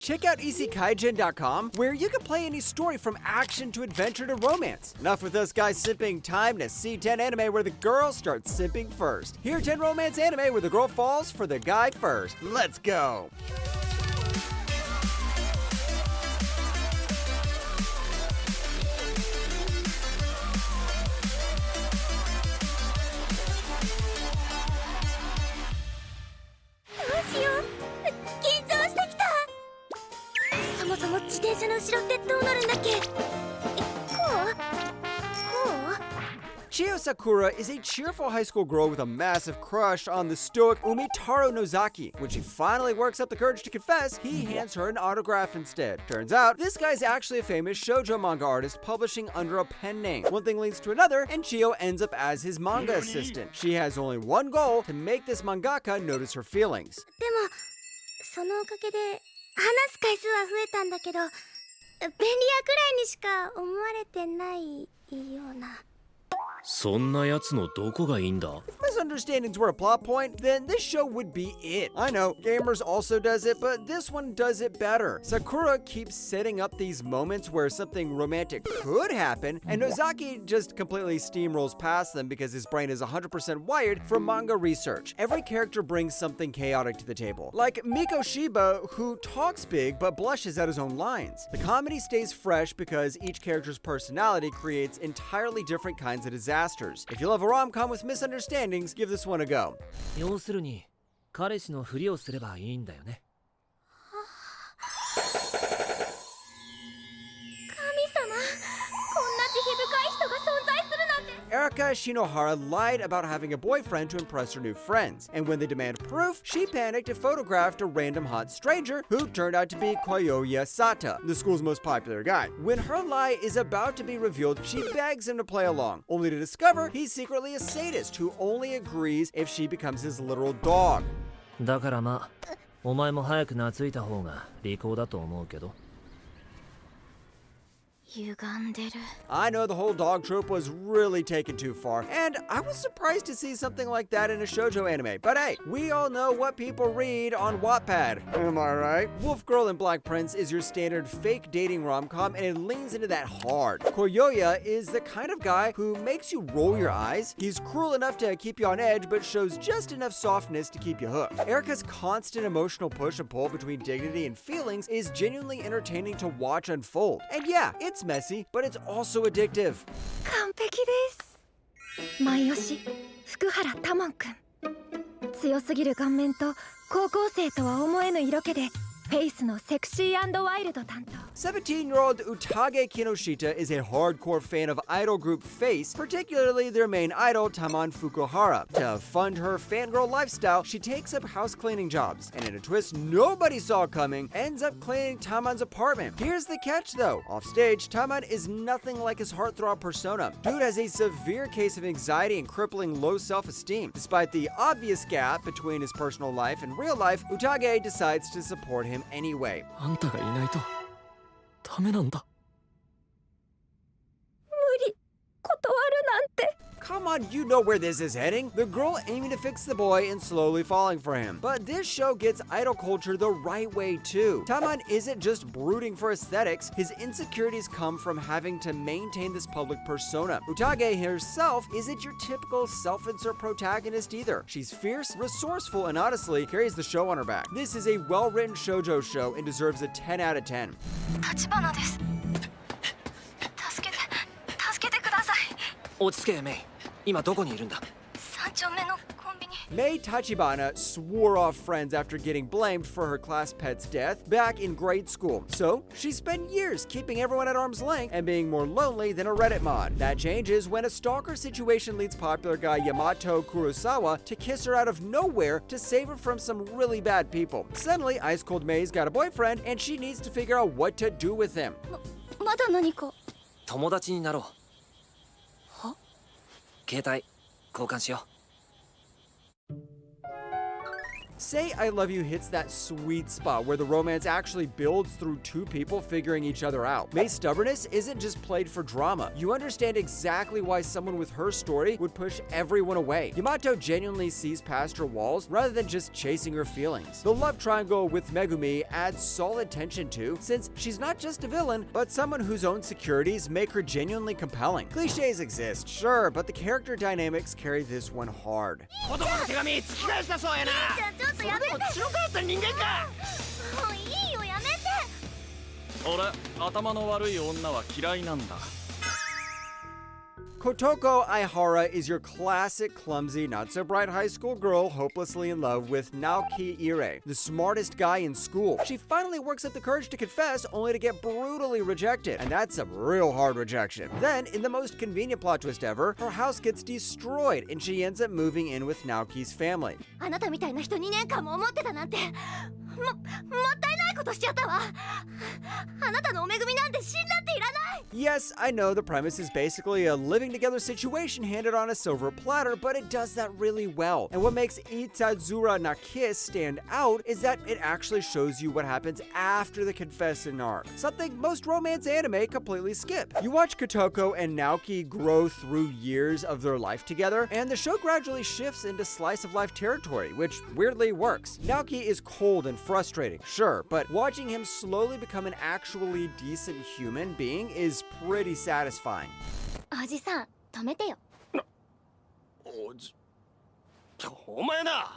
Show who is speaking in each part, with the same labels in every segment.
Speaker 1: Check out iseikaijin.com, where you can play any story from action to adventure to romance. Enough with us guys simping, time to see 10 anime where the girl starts simping first. Here 10 romance anime where the girl falls for the guy first. Let's go! Chio Sakura is a cheerful high school girl with a massive crush on the stoic Umitaro Nozaki. When she finally works up the courage to confess, he hands her an autograph instead. Turns out, this guy's actually a famous shoujo manga artist publishing under a pen name. One thing leads to another, and Chio ends up as his manga assistant. She has only one goal: to make this mangaka notice her feelings.
Speaker 2: でも、そのおかげで話す回数は増えたんだけど、便利屋くらいにしか思われてないような。
Speaker 3: そんなやつのどこがいいんだ?
Speaker 1: Misunderstandings were a plot point, then this show would be it. I know, Gamers also does it, but this one does it better. Sakura keeps setting up these moments where something romantic could happen, and Nozaki just completely steamrolls past them because his brain is 100% wired for manga research. Every character brings something chaotic to the table, like Miko Shiba, who talks big but blushes at his own lines. The comedy stays fresh because each character's personality creates entirely different kinds of disasters. If you love a rom-com with misunderstandings, give this one a go.
Speaker 3: 要するに、彼氏のふりをすればいいんだよね。
Speaker 2: 神様、こんな慈悲深い人が存在するなんて。
Speaker 1: Erika Shinohara lied about having a boyfriend to impress her new friends, and when they demand proof, she panicked and photographed a random hot stranger who turned out to be Koyoya Sata, the school's most popular guy. When her lie is about to be revealed, she begs him to play along, only to discover he's secretly a sadist who only agrees if she becomes his literal dog.
Speaker 3: だからまあ、お前も早く懐いた方が利口だと思うけど。
Speaker 1: I know the whole dog trope was really taken too far, and I was surprised to see something like that in a shoujo anime. But hey, we all know what people read on Wattpad. Am I right? Wolf Girl and Black Prince is your standard fake dating rom-com, and it leans into that hard. Koyoya is the kind of guy who makes you roll your eyes. He's cruel enough to keep you on edge, but shows just enough softness to keep you hooked. Erika's constant emotional push and pull between dignity and feelings is genuinely entertaining to watch unfold. And yeah, it's messy, but it's also addictive.
Speaker 2: 完璧です。マイオシ、福原多門くん。強すぎる顔面と高校生とは思えぬ色気で。
Speaker 1: 17-year-old Utage Kinoshita is a hardcore fan of idol group Face, particularly their main idol, Taman Fukuhara. To fund her fangirl lifestyle, she takes up house cleaning jobs, and in a twist nobody saw coming, ends up cleaning Taman's apartment. Here's the catch though. Offstage, Taman is nothing like his heartthrob persona. Dude has a severe case of anxiety and crippling low self-esteem. Despite the obvious gap between his personal life and real life, Utage decides to support him anyway.
Speaker 3: あんたがいないとダメなんだ。
Speaker 2: 無理、断るなんて。
Speaker 1: Come on, you know where this is heading. The girl aiming to fix the boy and slowly falling for him. But this show gets idol culture the right way too. Taman isn't just brooding for aesthetics. His insecurities come from having to maintain this public persona. Utage herself isn't your typical self-insert protagonist either. She's fierce, resourceful, and honestly carries the show on her back. This is a well-written shoujo show and deserves a 10 out of 10.
Speaker 2: 橘です。助けてください。
Speaker 3: 落ち着けメイ。今どこにいるんだ?
Speaker 2: 3丁目のコンビニ。
Speaker 1: Mei Tachibana swore off friends after getting blamed for her class pet's death back in grade school. So she spent years keeping everyone at arm's length and being more lonely than a Reddit mod. That changes when a stalker situation leads popular guy Yamato Kurosawa to kiss her out of nowhere to save her from some really bad people. Suddenly, Ice Cold May's got a boyfriend and she needs to figure out what to do with him.
Speaker 2: まだ何か。
Speaker 3: 友達になろう。は？携帯交換しよう。
Speaker 1: Say I Love You hits that sweet spot where the romance actually builds through two people figuring each other out. Mei's stubbornness isn't just played for drama. You understand exactly why someone with her story would push everyone away. Yamato genuinely sees past her walls rather than just chasing her feelings. The love triangle with Megumi adds solid tension too, since she's not just a villain, but someone whose own insecurities make her genuinely compelling. Cliches exist, sure, but the character dynamics carry this one hard.
Speaker 4: 子供の手紙突き返したそうやな。
Speaker 2: ちょっとやめて。
Speaker 4: それでも白かった人間か。
Speaker 2: もういいよやめて。
Speaker 4: 俺、頭の悪い女は嫌いなんだ。
Speaker 1: Kotoko Aihara is your classic clumsy, not-so-bright high school girl hopelessly in love with Naoki Ire, the smartest guy in school. She finally works up the courage to confess, only to get brutally rejected, and that's some real hard rejection. Then, in the most convenient plot twist ever, her house gets destroyed, and she ends up moving in with Naoki's family.
Speaker 2: あなたみたいな人2年間も思ってたなんてもったいないことしちゃったわ。あなたのお恵みなんて死んだっていらない。
Speaker 1: Yes, I know the premise is basically a living together situation handed on a silver platter, but it does that really well. And what makes Itazura na Kiss stand out is that it actually shows you what happens after the confession arc, something most romance anime completely skip. You watch Kotoko and Naoki grow through years of their life together, and the show gradually shifts into slice of life territory, which weirdly works. Naoki is cold and frustrating, sure, but watching him slowly become an actually decent human being is pretty satisfying.
Speaker 2: おじさん止めてよ。
Speaker 4: お前な、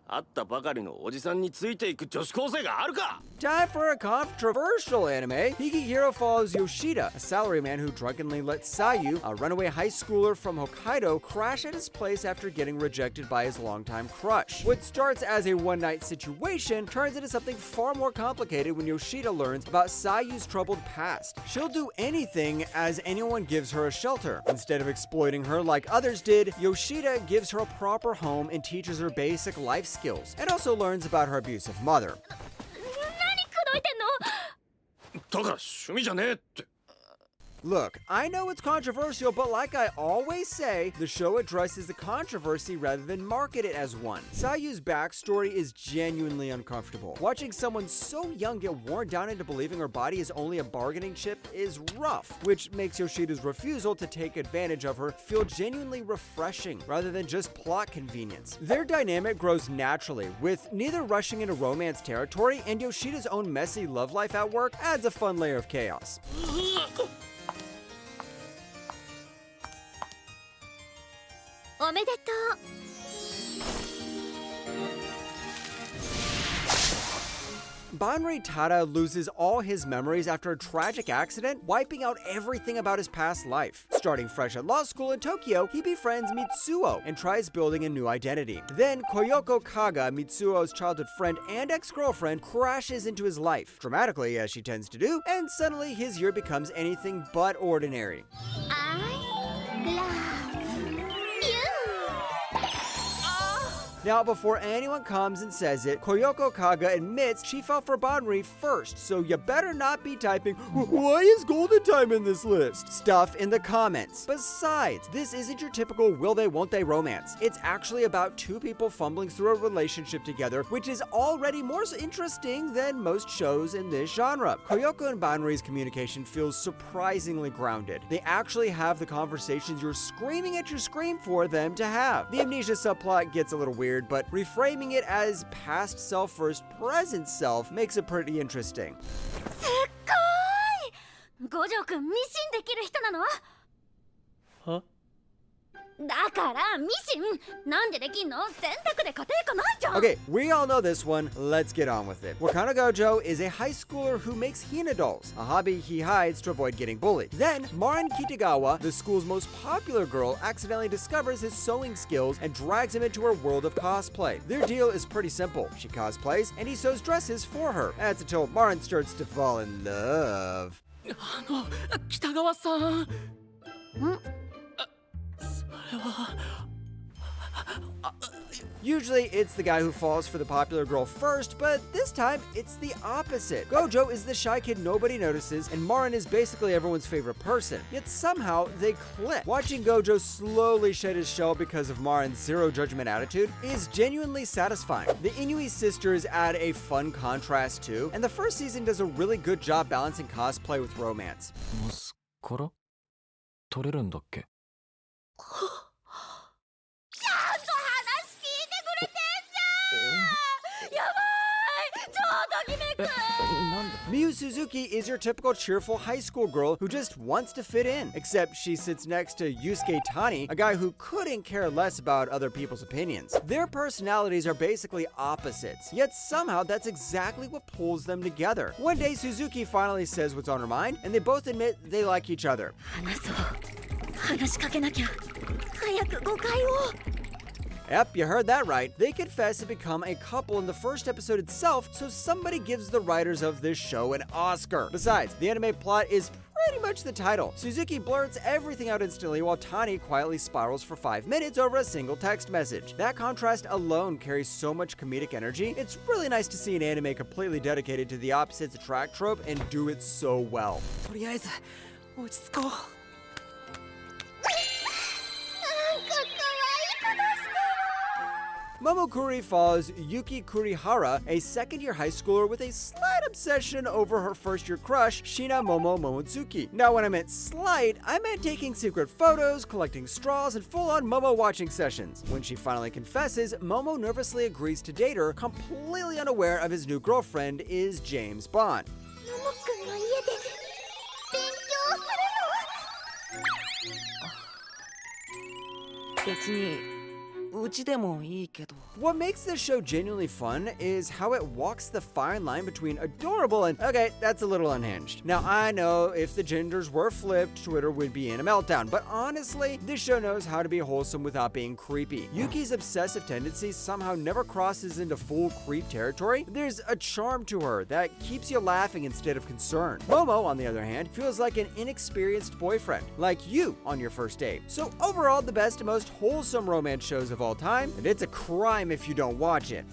Speaker 4: 会ったばかりのおじさんについていく女子高生があるか。
Speaker 1: Time for a controversial anime. Higihiro follows Yoshida, a salaryman who drunkenly lets Sayu, a runaway high schooler from Hokkaido, crash at his place after getting rejected by his longtime crush. What starts as a one-night situation turns into something far more complicated when Yoshida learns about Sayu's troubled past. She'll do anything as anyone gives her a shelter. Instead of exploiting her like others did, Yoshida gives her a proper home and teaches her basic life skills, and also learns about her abusive mother.
Speaker 2: 何口説いてんの。
Speaker 4: だから趣味じゃねえって。
Speaker 1: Look, I know it's controversial, but like I always say, the show addresses the controversy rather than market it as one. Sayu's backstory is genuinely uncomfortable. Watching someone so young get worn down into believing her body is only a bargaining chip is rough, which makes Yoshida's refusal to take advantage of her feel genuinely refreshing rather than just plot convenience. Their dynamic grows naturally, with neither rushing into romance territory, and Yoshida's own messy love life at work adds a fun layer of chaos.
Speaker 2: おめでとう。
Speaker 1: Banri Tada loses all his memories after a tragic accident, wiping out everything about his past life. Starting fresh at law school in Tokyo, he befriends Mitsuo and tries building a new identity. Then Koyoko Kaga, Mitsuo's childhood friend and ex-girlfriend, crashes into his life, dramatically as she tends to do, and suddenly his year becomes anything but ordinary.
Speaker 2: I love you.
Speaker 1: Now, before anyone comes and says it, Koyoko Kaga admits she fell for Banri first, so you better not be typing, "Why is Golden Time in this list?" stuff in the comments. Besides, this isn't your typical will they won't they romance. It's actually about two people fumbling through a relationship together, which is already more interesting than most shows in this genre. Koyoko and Banri's communication feels surprisingly grounded. They actually have the conversations you're screaming at your screen for them to have. The amnesia subplot gets a little weird, but reframing it as past self versus present self makes it pretty interesting.
Speaker 2: すっごい。五条くんミシンできる人なの？
Speaker 3: は？
Speaker 2: だからミシンなんでできんの？選択で家庭科ないじゃん。
Speaker 1: Okay, we all know this one. Let's get on with it. Wakano Gojo is a high schooler who makes hina dolls, a hobby he hides to avoid getting bullied. Then, Marin Kitagawa, the school's most popular girl, accidentally discovers his sewing skills and drags him into her world of cosplay. Their deal is pretty simple. She cosplays, and he sews dresses for her. That's until Marin starts to fall in love.
Speaker 4: 北川さん。
Speaker 2: ん？
Speaker 4: それは。
Speaker 1: Usually, it's the guy who falls for the popular girl first, but this time, it's the opposite. Gojo is the shy kid nobody notices, and Marin is basically everyone's favorite person. Yet somehow, they click. Watching Gojo slowly shed his shell because of Marin's zero-judgment attitude is genuinely satisfying. The Inui sisters add a fun contrast too, and the first season does a really good job balancing cosplay with romance.
Speaker 5: マスカラ取れるんだっけ？Miyu
Speaker 1: Suzuki is your typical cheerful high school girl who just wants to fit in, except she sits next to Yusuke Tani, a guy who couldn't care less about other people's opinions. Their personalities are basically opposites, yet somehow that's exactly what pulls them together. One day, Suzuki finally says what's on her mind, and they both admit they like each other.
Speaker 2: 話しかけなきゃ早く誤解を
Speaker 1: Yep, you heard that right. They confess to become a couple in the first episode itself, so somebody gives the writers of this show an Oscar. Besides, the anime plot is pretty much the title. Suzuki blurts everything out instantly while Tani quietly spirals for 5 minutes over a single text message. That contrast alone carries so much comedic energy. It's really nice to see an anime completely dedicated to the opposites attract trope and do it so well.
Speaker 6: とりあえず落ち着こう。
Speaker 1: Momokuri follows Yuki Kurihara, a second-year high schooler with a slight obsession over her first-year crush, Shina Momo Momozuki. Now, when I meant slight, I meant taking secret photos, collecting straws, and full-on Momo watching sessions. When she finally confesses, Momo nervously agrees to date her, completely unaware of his new girlfriend is James Bond.
Speaker 2: モモくんの家で勉強するの？
Speaker 6: 別にうちでもいいけど。
Speaker 1: What makes this show genuinely fun is how it walks the fine line between adorable and, okay, that's a little unhinged. Now, I know if the genders were flipped, Twitter would be in a meltdown, but honestly, this show knows how to be wholesome without being creepy. Yuki's obsessive tendency somehow never crosses into full creep territory. There's a charm to her that keeps you laughing instead of concerned. Momo, on the other hand, feels like an inexperienced boyfriend, like you on your first date. So overall, the best and most wholesome romance shows of all time, and it's a crime if you don't watch it.